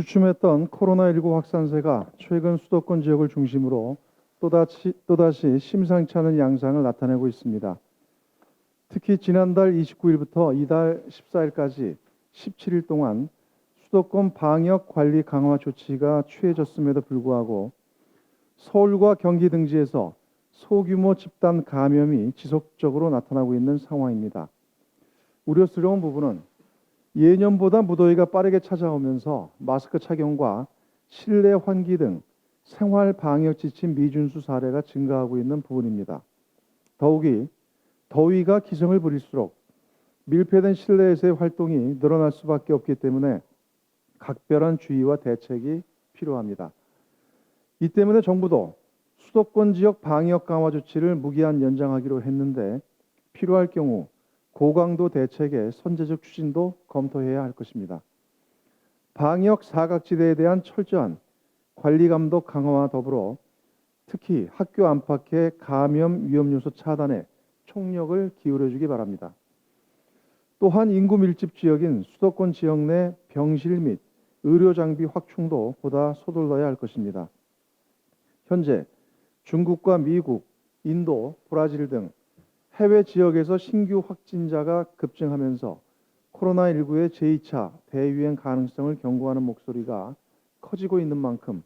주춤했던 코로나19 확산세가 최근 수도권 지역을 중심으로 또다시 심상치 않은 양상을 나타내고 있습니다. 특히 지난달 29일부터 이달 14일까지 17일 동안 수도권 방역 관리 강화 조치가 취해졌음에도 불구하고 서울과 경기 등지에서 소규모 집단 감염이 지속적으로 나타나고 있는 상황입니다. 우려스러운 부분은 예년보다 무더위가 빠르게 찾아오면서 마스크 착용과 실내 환기 등 생활 방역 지침 미준수 사례가 증가하고 있는 부분입니다. 더욱이 더위가 기승을 부릴수록 밀폐된 실내에서의 활동이 늘어날 수밖에 없기 때문에 각별한 주의와 대책이 필요합니다. 이 때문에 정부도 수도권 지역 방역 강화 조치를 무기한 연장하기로 했는데 필요할 경우 고강도 대책의 선제적 추진도 검토해야 할 것입니다. 방역 사각지대에 대한 철저한 관리 감독 강화와 더불어 특히 학교 안팎의 감염 위험 요소 차단에 총력을 기울여주기 바랍니다. 또한 인구 밀집 지역인 수도권 지역 내 병실 및 의료 장비 확충도 보다 서둘러야 할 것입니다. 현재 중국과 미국, 인도, 브라질 등 해외 지역에서 신규 확진자가 급증하면서 코로나19의 제2차 대유행 가능성을 경고하는 목소리가 커지고 있는 만큼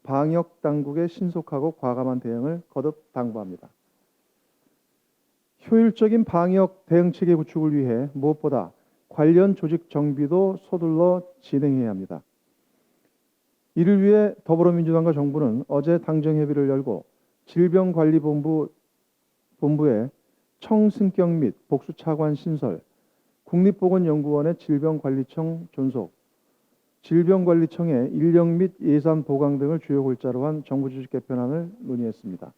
방역 당국의 신속하고 과감한 대응을 거듭 당부합니다. 효율적인 방역 대응 체계 구축을 위해 무엇보다 관련 조직 정비도 서둘러 진행해야 합니다. 이를 위해 더불어민주당과 정부는 어제 당정협의를 열고 질병관리본부에 청승격 및 복수차관 신설, 국립보건연구원의 질병관리청 존속, 질병관리청의 인력 및 예산 보강 등을 주요 골자로 한 정부 조직 개편안을 논의했습니다.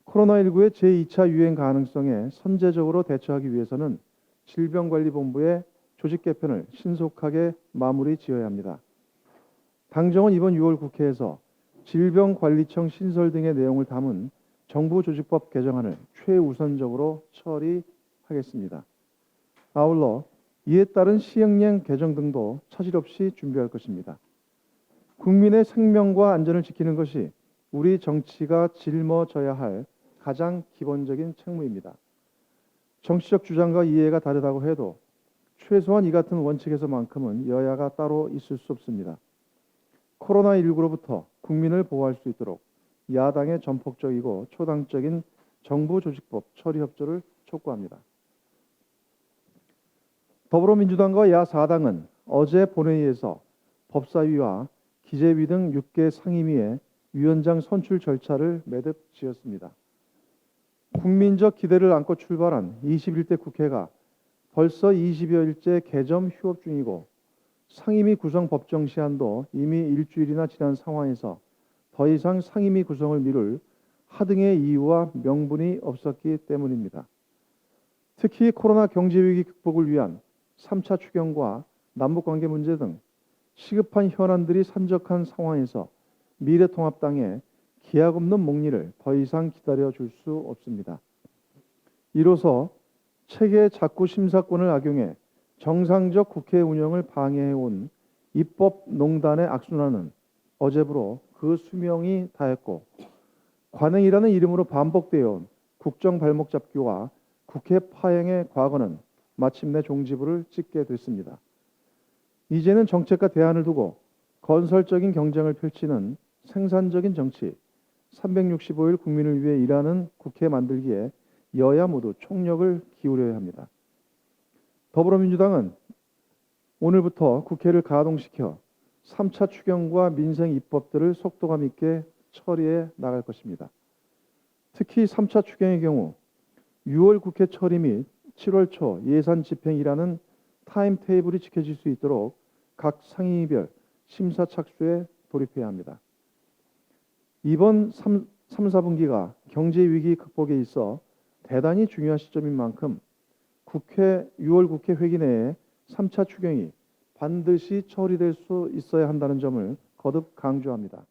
코로나19의 제2차 유행 가능성에 선제적으로 대처하기 위해서는 질병관리본부의 조직 개편을 신속하게 마무리 지어야 합니다. 당정은 이번 6월 국회에서 질병관리청 신설 등의 내용을 담은 정부 조직법 개정안을 최우선적으로 처리하겠습니다. 아울러 이에 따른 시행령 개정 등도 차질 없이 준비할 것입니다. 국민의 생명과 안전을 지키는 것이 우리 정치가 짊어져야 할 가장 기본적인 책무입니다. 정치적 주장과 이해가 다르다고 해도 최소한 이 같은 원칙에서만큼은 여야가 따로 있을 수 없습니다. 코로나19로부터 국민을 보호할 수 있도록 야당의 전폭적이고 초당적인 정부 조직법 처리 협조를 촉구합니다. 더불어민주당과 야4당은 어제 본회의에서 법사위와 기재위 등 6개 상임위의 위원장 선출 절차를 매듭 지었습니다. 국민적 기대를 안고 출발한 21대 국회가 벌써 20여일째 개점 휴업 중이고 상임위 구성 법정 시한도 이미 일주일이나 지난 상황에서 더 이상 상임위 구성을 미룰 하등의 이유와 명분이 없었기 때문입니다. 특히 코로나 경제위기 극복을 위한 3차 추경과 남북관계 문제 등 시급한 현안들이 산적한 상황에서 미래통합당의 기약 없는 목리를 더 이상 기다려줄 수 없습니다. 이로써 체계 작구 심사권을 악용해 정상적 국회 운영을 방해해온 입법농단의 악순환은 어제부로 그 수명이 다했고 관행이라는 이름으로 반복되어 온 국정 발목 잡기와 국회 파행의 과거는 마침내 종지부를 찍게 됐습니다. 이제는 정책과 대안을 두고 건설적인 경쟁을 펼치는 생산적인 정치, 365일 국민을 위해 일하는 국회 만들기에 여야 모두 총력을 기울여야 합니다. 더불어민주당은 오늘부터 국회를 가동시켜 3차 추경과 민생 입법들을 속도감 있게 처리해 나갈 것입니다. 특히 3차 추경의 경우 6월 국회 처리 및 7월 초 예산 집행이라는 타임테이블이 지켜질 수 있도록 각 상임위별 심사 착수에 돌입해야 합니다. 이번 3, 4분기가 경제위기 극복에 있어 대단히 중요한 시점인 만큼 6월 국회 회기 내에 3차 추경이 반드시 처리될 수 있어야 한다는 점을 거듭 강조합니다.